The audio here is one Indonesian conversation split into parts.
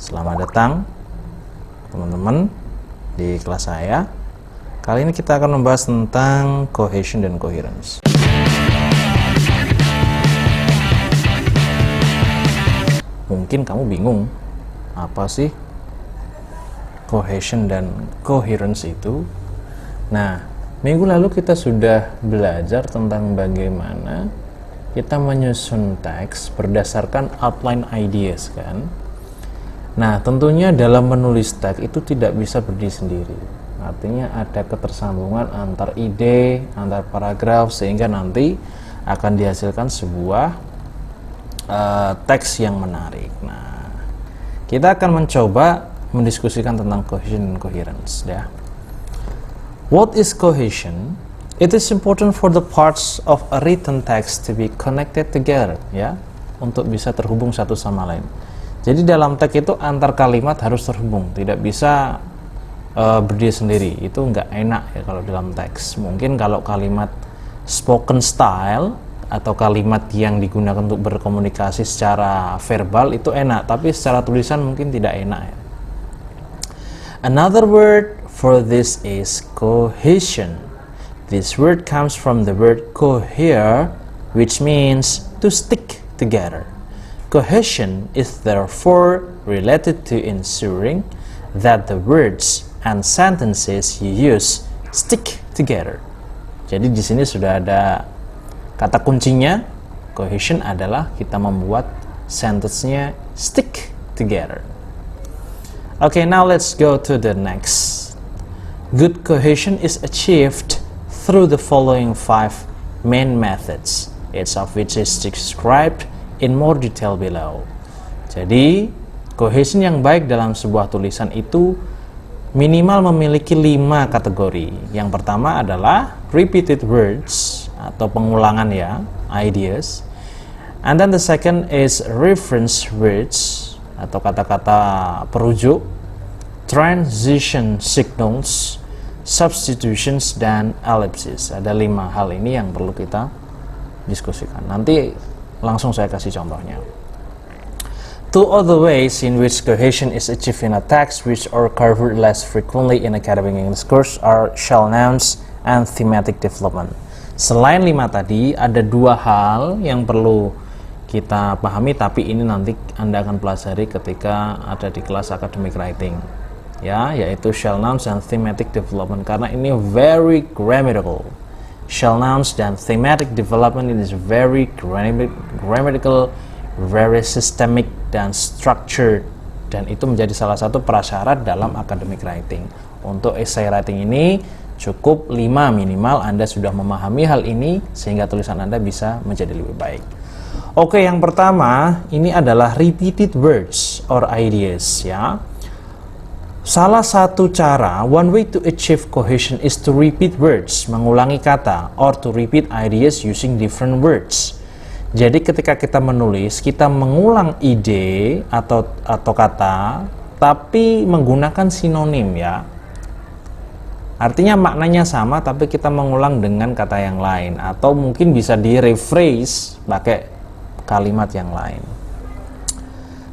Selamat datang teman-teman di kelas saya. Kali ini kita akan membahas tentang cohesion dan coherence. Mungkin kamu bingung, apa sih cohesion dan coherence itu? Nah, minggu lalu kita sudah belajar tentang bagaimana kita menyusun teks berdasarkan outline ideas, kan? Nah, tentunya dalam menulis teks itu tidak bisa berdiri sendiri. Artinya ada ketersambungan antar ide, antar paragraf, sehingga nanti akan dihasilkan sebuah teks yang menarik. Nah, kita akan mencoba mendiskusikan tentang cohesion dan coherence, ya. What is cohesion? It is important for the parts of a written text to be connected together, ya, untuk bisa terhubung satu sama lain. Jadi dalam teks itu antar kalimat harus terhubung, tidak bisa berdiri sendiri. Itu nggak enak ya kalau dalam teks. Mungkin kalau kalimat spoken style atau kalimat yang digunakan untuk berkomunikasi secara verbal itu enak, tapi secara tulisan mungkin tidak enak ya. Another word for this is cohesion. This word comes from the word cohere, which means to stick together. Cohesion is therefore related to ensuring that the words and sentences you use stick together. Jadi di sini sudah ada kata kuncinya. Cohesion adalah kita membuat sentence-nya stick together. Okay, now let's go to the next. Good cohesion is achieved through the following 5 main methods, each of which is described in more detail below. Jadi, cohesion yang baik dalam sebuah tulisan itu minimal memiliki 5 kategori. Yang pertama adalah repeated words atau pengulangan ya, ideas. And then the second is reference words atau kata-kata perujuk, transition signals, substitutions, dan ellipses. Ada 5 hal ini yang perlu kita diskusikan. Nanti langsung saya kasih contohnya. 2 other ways in which cohesion is achieved in a text, which are covered less frequently in academic English course, are shall nouns and thematic development. Selain 5 tadi, ada 2 hal yang perlu kita pahami, tapi ini nanti Anda akan pelajari ketika ada di kelas academic writing, ya, yaitu shall nouns and thematic development, karena ini very grammatical. Shall nouns dan thematic development is very grammatical, very systemic dan structured, dan itu menjadi salah satu prasyarat dalam academic writing. Untuk essay writing ini cukup 5 minimal Anda sudah memahami hal ini sehingga tulisan Anda bisa menjadi lebih baik. Oke, yang pertama ini adalah repeated words or ideas, ya. Salah satu cara, one way to achieve cohesion is to repeat words, mengulangi kata, or to repeat ideas using different words. Jadi ketika kita menulis, kita mengulang ide atau kata, tapi menggunakan sinonim, ya. Artinya maknanya sama, tapi kita mengulang dengan kata yang lain, atau mungkin bisa di rephrase pakai kalimat yang lain.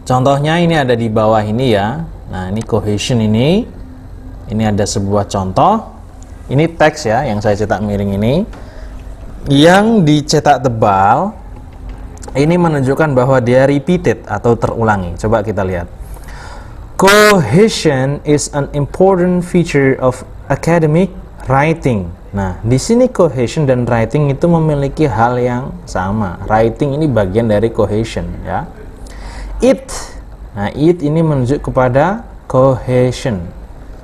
Contohnya ini ada di bawah ini ya. Nah, ini cohesion ini ada sebuah contoh. Ini teks ya, yang saya cetak miring ini. Yang dicetak tebal, ini menunjukkan bahwa dia repeated atau terulangi. Coba kita lihat. Cohesion is an important feature of academic writing. Nah, di sini cohesion dan writing itu memiliki hal yang sama. Writing ini bagian dari cohesion ya. Nah, it ini menunjuk kepada cohesion.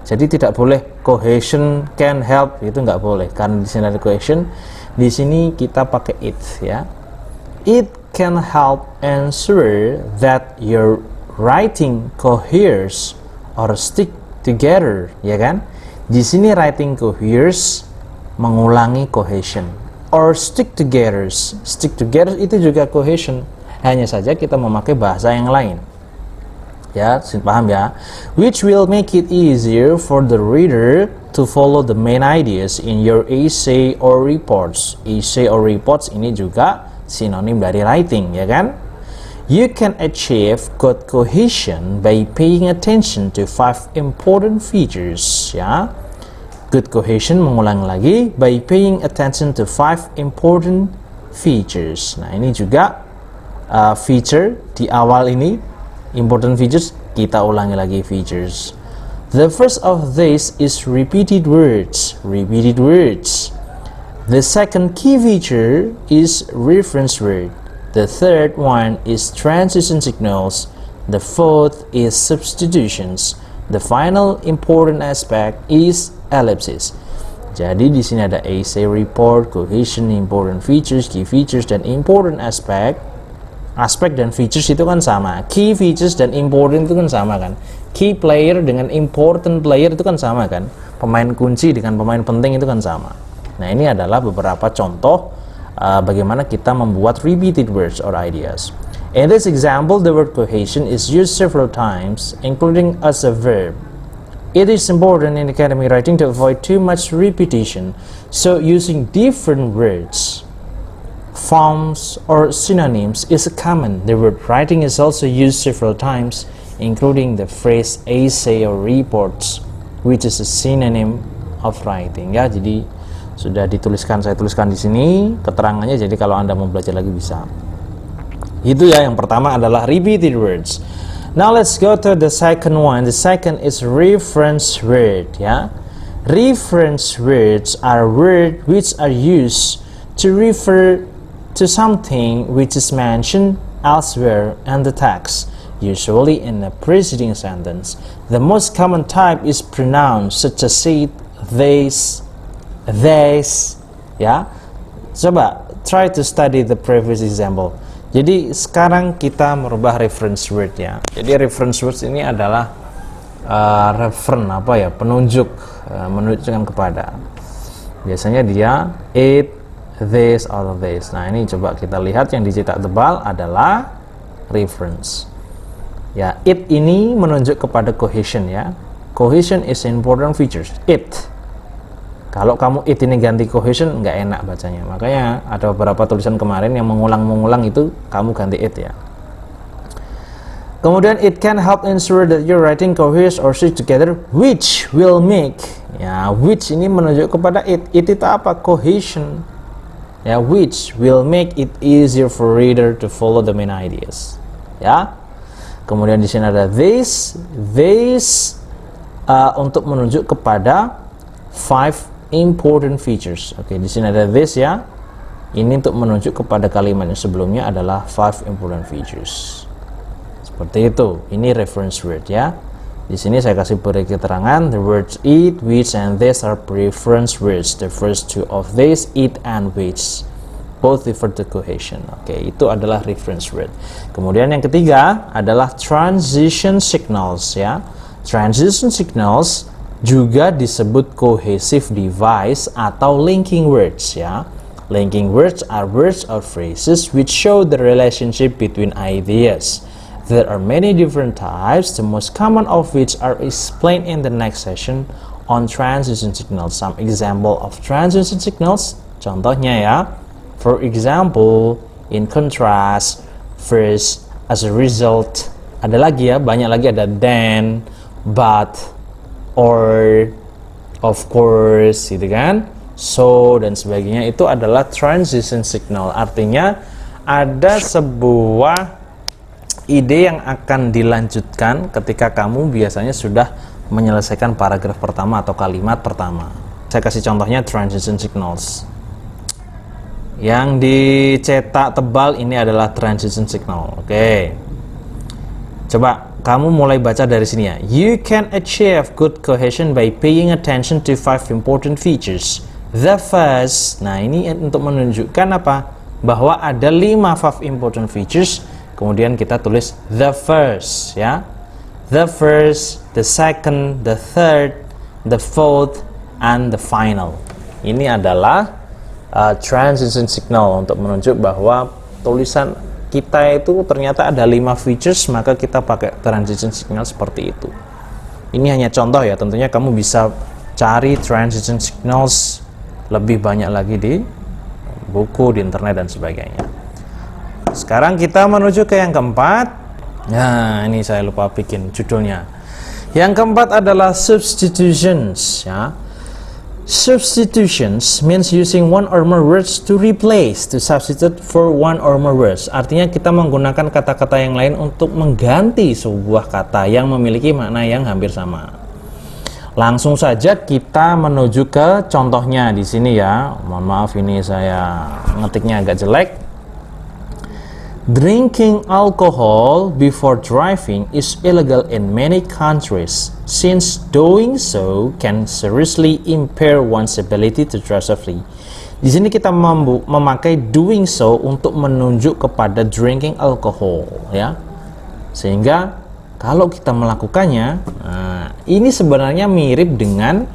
Jadi tidak boleh cohesion can help, itu nggak boleh karena di sini ada cohesion. Di sini kita pakai it ya. It can help ensure that your writing coheres or stick together, ya kan? Di sini writing coheres mengulangi cohesion, or stick together. Stick together itu juga cohesion. Hanya saja kita memakai bahasa yang lain. Ya, paham ya? Which will make it easier for the reader to follow the main ideas in your essay or reports. Essay or reports ini juga sinonim dari writing, ya kan? You can achieve good cohesion by paying attention to 5 important features, ya. Good cohesion, mengulang lagi, by paying attention to 5 important features. Nah, ini juga feature di awal ini, important features, kita ulangi lagi features. The first of this is repeated words. Repeated words. The second key feature is reference word. The third one is transition signals. The fourth is substitutions. The final important aspect is ellipsis. Jadi di sini ada essay, report, cohesion, important features, key features, dan important aspect. Aspek dan features itu kan sama. Key features dan important itu kan sama kan. Key player dengan important player itu kan sama kan. Pemain kunci dengan pemain penting itu kan sama. Nah, ini adalah beberapa contoh bagaimana kita membuat repeated words or ideas. In this example, the word cohesion is used several times, including as a verb. It is important in academic writing to avoid too much repetition, so using different words, forms, or synonyms is common. The word writing is also used several times, including the phrase essay or reports, which is a synonym of writing. Ya, jadi sudah dituliskan, saya tuliskan di sini keterangannya, jadi kalau Anda mau belajar lagi bisa. Itu ya, yang pertama adalah repeated words. Now let's go to the second one. The second is reference word, ya. Reference words are words which are used to refer to something which is mentioned elsewhere in the text, usually in a preceding sentence. The most common type is pronouns such as it, this, ya. Coba try to study the previous example. Jadi sekarang kita merubah reference word, ya. Jadi reference words ini adalah penunjuk, menunjukkan kepada. Biasanya dia it, this, or this. Nah, ini coba kita lihat yang dicetak tebal adalah reference. Ya, it ini menunjuk kepada cohesion, ya. Cohesion is important features. It. Kalau kamu it ini ganti cohesion, nggak enak bacanya. Makanya ada beberapa tulisan kemarin yang mengulang-mengulang itu kamu ganti it, ya. Kemudian it can help ensure that your writing coheres or stitch together, which will make, ya, which ini menunjuk kepada it. It itu apa? Cohesion. Ya, which will make it easier for reader to follow the main ideas. Ya. Kemudian di sini ada this untuk menunjuk kepada 5 important features. Oke, di sini ada this, ya. Ini untuk menunjuk kepada kalimat yang sebelumnya adalah 5 important features. Seperti itu. Ini reference word, ya. Di sini saya kasih beri keterangan, the words it, which, and this are reference words. The first two of this, it and which, both refer to cohesion. Oke, itu adalah reference word. Kemudian yang ketiga adalah transition signals, ya. Transition signals juga disebut cohesive device atau linking words, ya. Linking words are words or phrases which show the relationship between ideas. There are many different types, the most common of which are explained in the next session on transition signals. Some example of transition signals, contohnya, ya. For example, in contrast, first, as a result, ada lagi, ya, banyak lagi, ada then, but, or, of course, gitu kan, so, dan sebagainya. Itu adalah transition signal. Artinya ada sebuah ide yang akan dilanjutkan ketika kamu biasanya sudah menyelesaikan paragraf pertama atau kalimat pertama. Saya kasih contohnya transition signals. Yang dicetak tebal ini adalah transition signal. Oke. Coba kamu mulai baca dari sini, ya. You can achieve good cohesion by paying attention to 5 important features. The first, nah ini untuk menunjukkan apa? Bahwa ada 5 important features. Kemudian kita tulis the first, ya. The first, the second, the third, the fourth, and the final. Ini adalah transition signal untuk menunjuk bahwa tulisan kita itu ternyata ada 5 features, maka kita pakai transition signal seperti itu. Ini hanya contoh, ya. Tentunya kamu bisa cari transition signals lebih banyak lagi di buku, di internet, dan sebagainya. sekarang kita menuju ke yang keempat. Nah, ini saya lupa bikin judulnya. Yang keempat adalah substitutions, ya. Substitutions means using one or more words to replace, to substitute for one or more words. Artinya kita menggunakan kata-kata yang lain untuk mengganti sebuah kata yang memiliki makna yang hampir sama. Langsung saja kita menuju ke contohnya di sini ya. Mohon maaf ini saya ngetiknya agak jelek. Drinking alcohol before driving is illegal in many countries, since doing so can seriously impair one's ability to drive safely. Di sini kita memakai doing so untuk menunjuk kepada drinking alcohol, ya. Sehingga kalau kita melakukannya, ini sebenarnya mirip dengan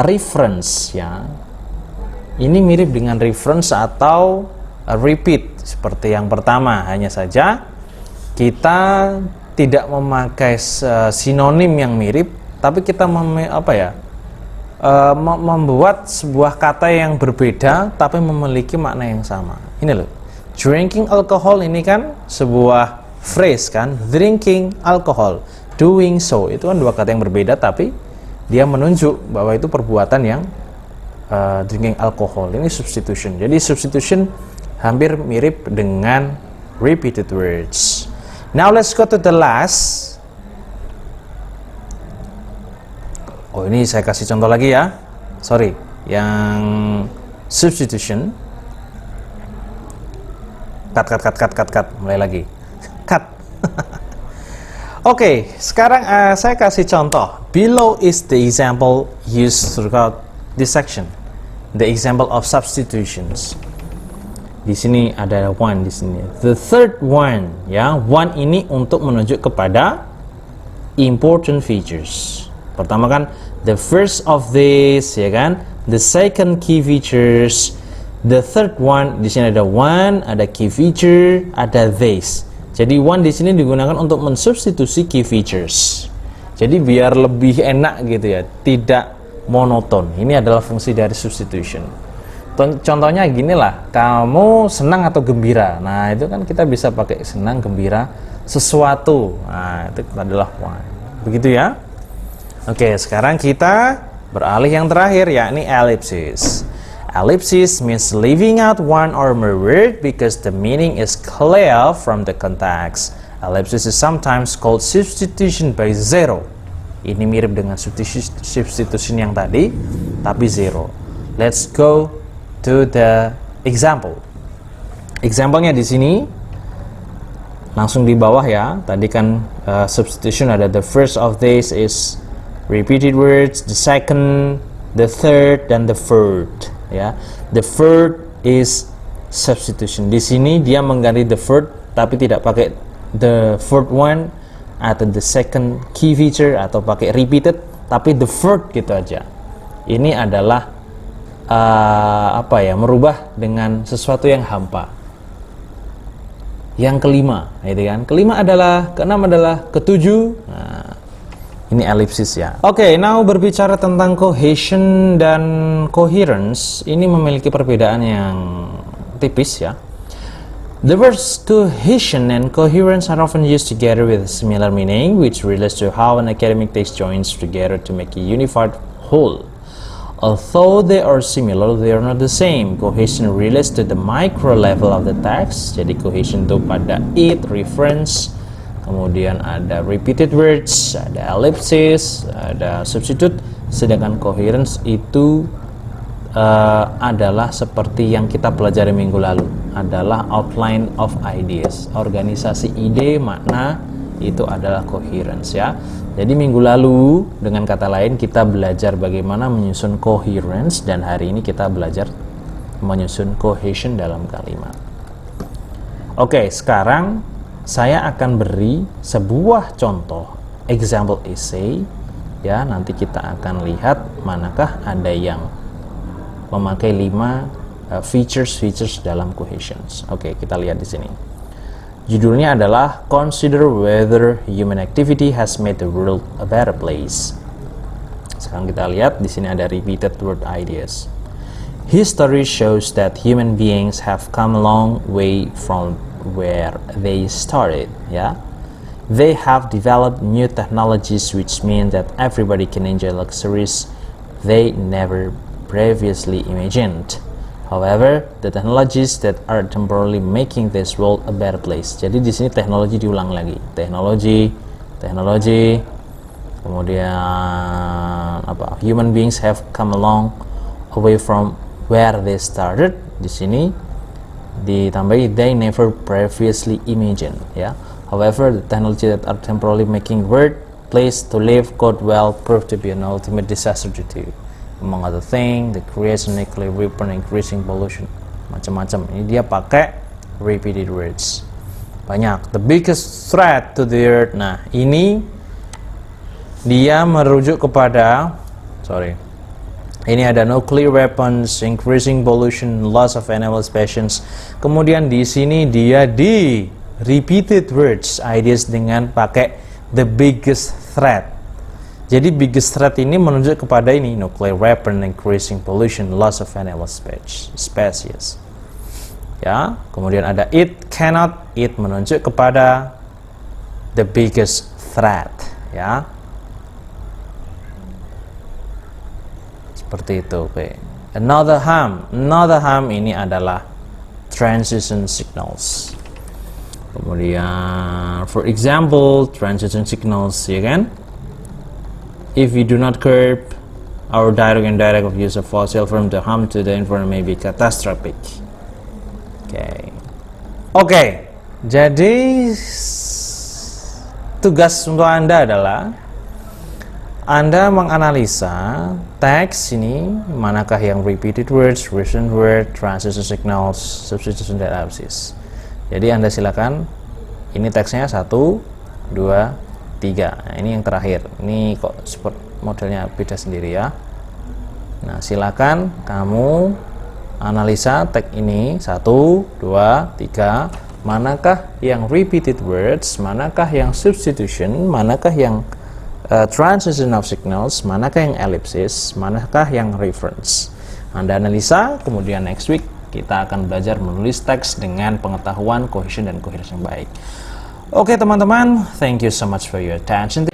reference, ya. Ini mirip dengan reference atau repeat seperti yang pertama, hanya saja kita tidak memakai sinonim yang mirip, tapi kita membuat sebuah kata yang berbeda tapi memiliki makna yang sama. Ini loh, drinking alcohol ini kan sebuah phrase kan, drinking alcohol, doing so, itu kan dua kata yang berbeda tapi dia menunjuk bahwa itu perbuatan yang drinking alcohol. Ini substitution. Jadi substitution hampir mirip dengan repeated words. Now let's go to the last. Oh, ini saya kasih contoh lagi ya. Sorry, yang substitution. Cut. Mulai lagi. Cut. Oke, sekarang saya kasih contoh. Below is the example used throughout this section. The example of substitutions. Di sini ada one di sini. The third one, ya. One ini untuk menunjuk kepada important features. Pertama kan the first of this, ya kan. The second key features. The third one, di sini ada one, ada key feature, ada this. Jadi one di sini digunakan untuk mensubstitusi key features. Jadi biar lebih enak gitu ya, tidak monoton. Ini adalah fungsi dari substitution. Contohnya gini lah, kamu senang atau gembira. Nah, itu kan kita bisa pakai senang, gembira, sesuatu. Nah, itu adalah one. Begitu ya. Oke, sekarang kita beralih yang terakhir, yakni ellipsis. Ellipsis means leaving out one or more word because the meaning is clear from the context. Ellipsis is sometimes called substitution by zero. Ini mirip dengan substitution yang tadi, tapi zero. Let's go to the example. Example-nya di sini langsung di bawah ya. Tadi kan substitution ada the first of this is repeated words, the second, the third, dan the fourth. Ya, the third is substitution. Di sini dia mengganti the fourth, tapi tidak pakai the fourth one atau the second key feature atau pakai repeated, tapi the fourth gitu aja. Ini adalah merubah dengan sesuatu yang hampa. Yang kelima, gitu kan? Keenam adalah, ketujuh. Nah, ini ellipsis ya. Oke, now berbicara tentang cohesion dan coherence, ini memiliki perbedaan yang tipis ya. The words cohesion and coherence are often used together with similar meaning, which relates to how an academic text joins together to make a unified whole. Although they are similar, they are not the same. Cohesion relates to the micro level of the text. Jadi cohesion itu pada it, reference, kemudian ada repeated words, ada ellipsis, ada substitute. Sedangkan coherence itu adalah seperti yang kita pelajari minggu lalu, adalah outline of ideas, organisasi ide, makna, itu adalah coherence ya. Jadi minggu lalu dengan kata lain kita belajar bagaimana menyusun coherence, dan hari ini kita belajar menyusun cohesion dalam kalimat. Oke, sekarang saya akan beri sebuah contoh example essay ya. Nanti kita akan lihat manakah ada yang memakai 5 features dalam cohesions. Oke, kita lihat di sini. Judulnya adalah Consider Whether Human Activity Has Made the World a Better Place. Sekarang kita lihat di sini ada repeated word ideas. History shows that human beings have come a long way from where they started, yeah. They have developed new technologies which mean that everybody can enjoy luxuries they never previously imagined. However, the technologies that are temporarily making this world a better place. Jadi di sini teknologi diulang lagi. Teknologi, kemudian apa? Human beings have come a long way from where they started. Di sini ditambahi they never previously imagined, ya. However, the technology that are temporarily making world place to live could well prove to be an ultimate disaster due to, among other things, the creation of nuclear weapon, increasing pollution, macam-macam. Ini dia pakai repeated words. Banyak. The biggest threat to the earth. Nah, ini dia merujuk kepada, ini ada nuclear weapons, increasing pollution, loss of animal species. Kemudian di sini dia di repeated words, ideas dengan pakai the biggest threat. Jadi biggest threat ini menunjuk kepada ini, nuclear weapon, increasing pollution, loss of animal species. Ya, kemudian ada it, cannot, it menunjuk kepada the biggest threat, ya. Seperti itu, oke. Another harm ini adalah transition signals. Kemudian, for example, transition signals, ya kan? If we do not curb our direct and indirect of use of fossil fuel, the harm to the environment may be catastrophic. Oke. Jadi tugas untuk Anda adalah Anda menganalisa teks ini, manakah yang repeated words, recent word, transition signals, substitution analysis. Jadi Anda silakan, ini teksnya 1, 2, 3. Nah, ini yang terakhir. Ini kok seperti modelnya beda sendiri ya. Nah, silakan kamu analisa teks ini 1, 2, 3. Manakah yang repeated words, manakah yang substitution, manakah yang transition of signals, manakah yang ellipsis, manakah yang reference. Anda analisa, kemudian next week kita akan belajar menulis teks dengan pengetahuan cohesion dan coherence yang baik. Oke teman-teman, thank you so much for your attention.